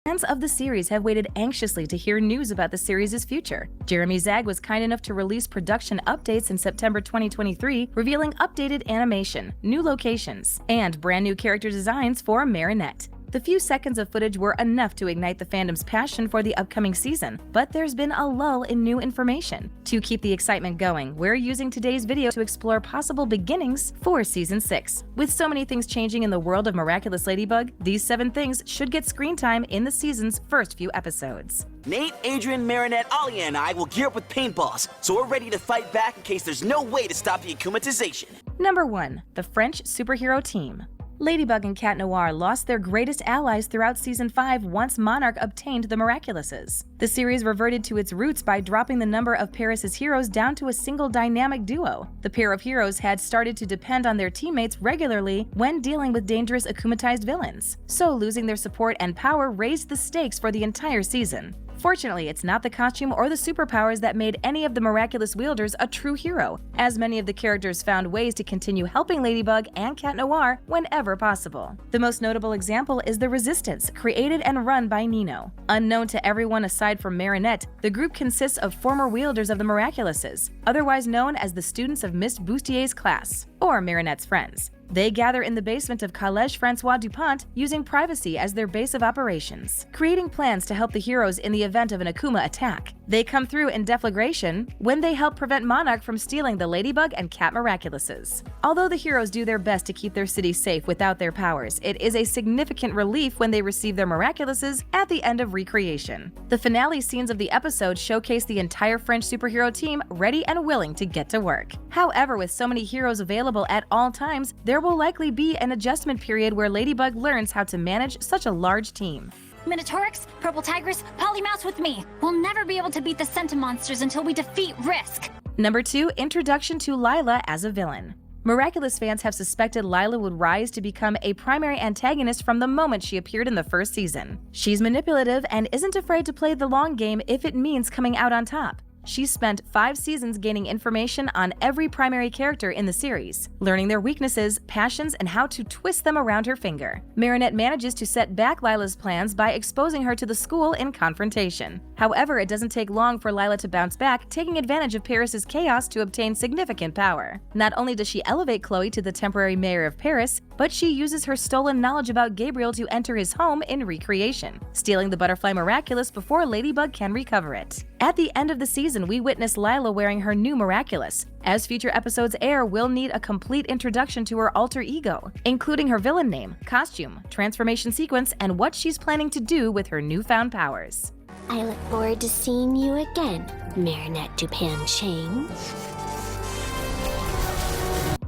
Fans of the series have waited anxiously to hear news about the series' future. Jeremy Zag was kind enough to release production updates in September 2023, revealing updated animation, new locations, and brand new character designs for Marinette. The few seconds of footage were enough to ignite the fandom's passion for the upcoming season, but there's been a lull in new information. To keep the excitement going, we're using today's video to explore possible beginnings for Season 6. With so many things changing in the world of Miraculous Ladybug, these 7 things should get screen time in the season's first few episodes. Nate, Adrian, Marinette, Alia, and I will gear up with paintballs, so we're ready to fight back in case there's no way to stop the akumatization. Number 1. The French Superhero Team. Ladybug and Cat Noir lost their greatest allies throughout Season 5 once Monarch obtained the Miraculouses. The series reverted to its roots by dropping the number of Paris's heroes down to a single dynamic duo. The pair of heroes had started to depend on their teammates regularly when dealing with dangerous akumatized villains, so losing their support and power raised the stakes for the entire season. Fortunately, it's not the costume or the superpowers that made any of the Miraculous wielders a true hero, as many of the characters found ways to continue helping Ladybug and Cat Noir whenever possible. The most notable example is the Resistance, created and run by Nino. Unknown to everyone aside from Marinette, the group consists of former wielders of the Miraculouses, otherwise known as the students of Miss Boustier's class, or Marinette's friends. They gather in the basement of Collège Francois Dupont, using privacy as their base of operations, creating plans to help the heroes in the event of an Akuma attack. They come through in deflagration when they help prevent Monarch from stealing the Ladybug and Cat Miraculouses. Although the heroes do their best to keep their city safe without their powers, it is a significant relief when they receive their Miraculouses at the end of recreation. The finale scenes of the episode showcase the entire French superhero team ready and willing to get to work. However, with so many heroes available at all times, there will likely be an adjustment period where Ladybug learns how to manage such a large team. Minotaurix, Purple Tigress, Polymouse with me. We'll never be able to beat the Centimonsters until we defeat Risk. Number 2. Introduction to Lila as a villain. Miraculous fans have suspected Lila would rise to become a primary antagonist from the moment she appeared in the first season. She's manipulative and isn't afraid to play the long game if it means coming out on top. She's spent 5 seasons gaining information on every primary character in the series, learning their weaknesses, passions, and how to twist them around her finger. Marinette manages to set back Lila's plans by exposing her to the school in confrontation. However, it doesn't take long for Lila to bounce back, taking advantage of Paris's chaos to obtain significant power. Not only does she elevate Chloe to the temporary mayor of Paris, but she uses her stolen knowledge about Gabriel to enter his home in recreation, stealing the Butterfly Miraculous before Ladybug can recover it. At the end of the season, we witness Lila wearing her new Miraculous. As future episodes air, we'll need a complete introduction to her alter ego, including her villain name, costume, transformation sequence, and what she's planning to do with her newfound powers. I look forward to seeing you again, Marinette Dupin-Chang.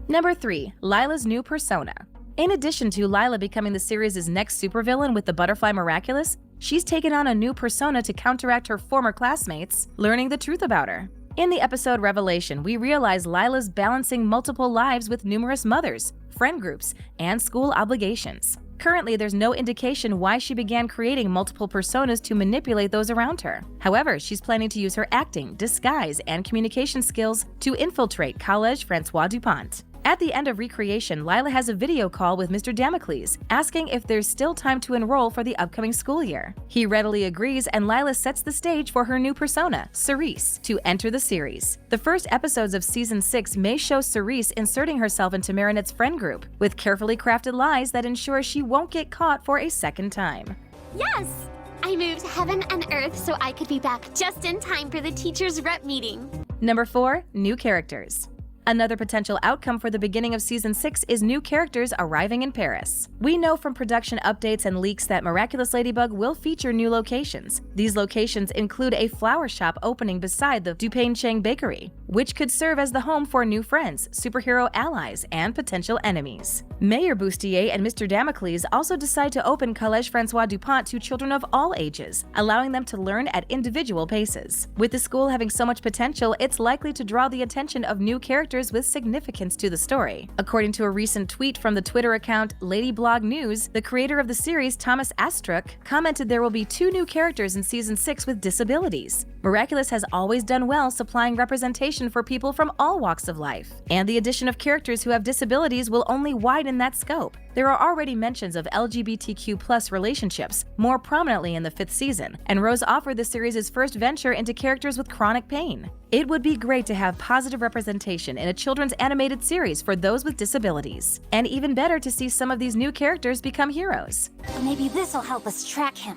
Number 3. Lila's new persona. In addition to Lila becoming the series' next supervillain with the Butterfly Miraculous, she's taken on a new persona to counteract her former classmates, learning the truth about her. In the episode Revelation, we realize Lila's balancing multiple lives with numerous mothers, friend groups, and school obligations. Currently, there's no indication why she began creating multiple personas to manipulate those around her. However, she's planning to use her acting, disguise, and communication skills to infiltrate Collège Francois Dupont. At the end of recreation, Lila has a video call with Mr. Damocles, asking if there's still time to enroll for the upcoming school year. He readily agrees, and Lila sets the stage for her new persona, Cerise, to enter the series. The first episodes of Season 6 may show Cerise inserting herself into Marinette's friend group, with carefully crafted lies that ensure she won't get caught for a second time. Yes! I moved heaven and earth so I could be back just in time for the teachers' rep meeting. Number 4. New characters. Another potential outcome for the beginning of Season 6 is new characters arriving in Paris. We know from production updates and leaks that Miraculous Ladybug will feature new locations. These locations include a flower shop opening beside the Dupin-Chang bakery, which could serve as the home for new friends, superhero allies, and potential enemies. Mayor Bustier and Mr. Damocles also decide to open Collège Francois Dupont to children of all ages, allowing them to learn at individual paces. With the school having so much potential, it's likely to draw the attention of new characters with significance to the story. According to a recent tweet from the Twitter account Ladyblog News, the creator of the series, Thomas Astruc, commented there will be 2 new characters in Season 6 with disabilities. Miraculous has always done well supplying representation for people from all walks of life, and the addition of characters who have disabilities will only widen that scope. There are already mentions of LGBTQ+ relationships, more prominently in the 5th season, and Rose offered the series' first venture into characters with chronic pain. It would be great to have positive representation in a children's animated series for those with disabilities. And even better to see some of these new characters become heroes. Maybe this'll help us track him.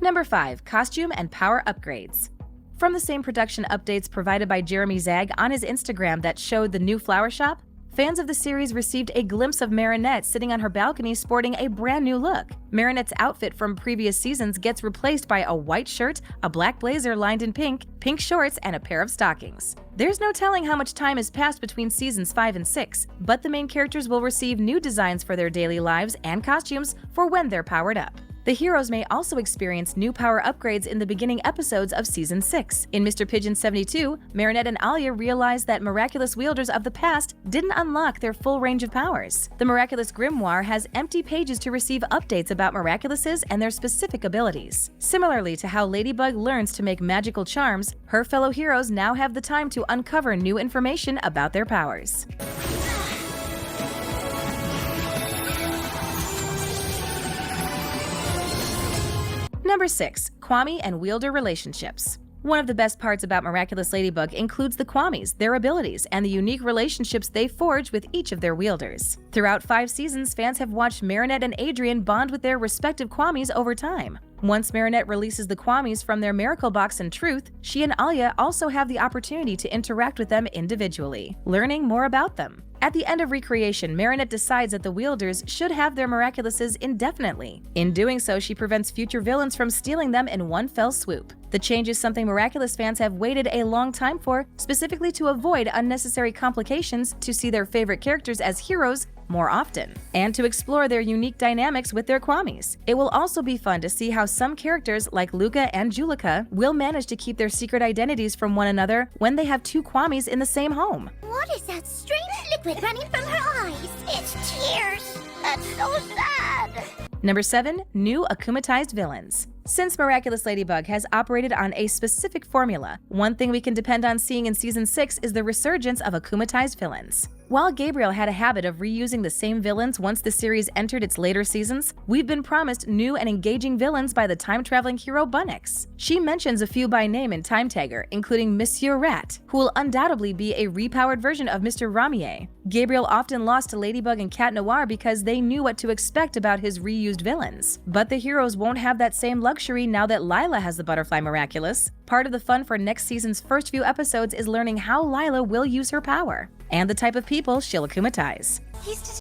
Number 5. Costume and power upgrades. From the same production updates provided by Jeremy Zag on his Instagram that showed the new flower shop, fans of the series received a glimpse of Marinette sitting on her balcony sporting a brand new look. Marinette's outfit from previous seasons gets replaced by a white shirt, a black blazer lined in pink, pink shorts, and a pair of stockings. There's no telling how much time has passed between seasons 5 and 6, but the main characters will receive new designs for their daily lives and costumes for when they're powered up. The heroes may also experience new power upgrades in the beginning episodes of Season 6. In Mr. Pigeon 72, Marinette and Alia realize that miraculous wielders of the past didn't unlock their full range of powers. The Miraculous Grimoire has empty pages to receive updates about Miraculouses and their specific abilities. Similarly to how Ladybug learns to make magical charms, her fellow heroes now have the time to uncover new information about their powers. Number 6. Kwami and Wielder relationships. One of the best parts about Miraculous Ladybug includes the Kwamis, their abilities, and the unique relationships they forge with each of their wielders. Throughout 5 seasons, fans have watched Marinette and Adrien bond with their respective Kwamis over time. Once Marinette releases the Kwamis from their Miracle Box in Truth, she and Alia also have the opportunity to interact with them individually, learning more about them. At the end of Recreation, Marinette decides that the wielders should have their Miraculouses indefinitely. In doing so, she prevents future villains from stealing them in one fell swoop. The change is something Miraculous fans have waited a long time for, specifically to avoid unnecessary complications to see their favorite characters as heroes more often, and to explore their unique dynamics with their Kwamis. It will also be fun to see how some characters like Luca and Julika will manage to keep their secret identities from one another when they have 2 Kwamis in the same home. What is that strange liquid running from her eyes? It's tears. That's so sad. Number 7. New akumatized villains. Since Miraculous Ladybug has operated on a specific formula, one thing we can depend on seeing in Season 6 is the resurgence of akumatized villains. While Gabriel had a habit of reusing the same villains once the series entered its later seasons, we've been promised new and engaging villains by the time-traveling hero Bunnix. She mentions a few by name in Time Tagger, including Monsieur Rat, who will undoubtedly be a repowered version of Mr. Ramier. Gabriel often lost to Ladybug and Cat Noir because they knew what to expect about his reused villains. But the heroes won't have that same luxury now that Lila has the Butterfly Miraculous. Part of the fun for next season's first few episodes is learning how Lila will use her power, and the type of people she'll akumatize. He's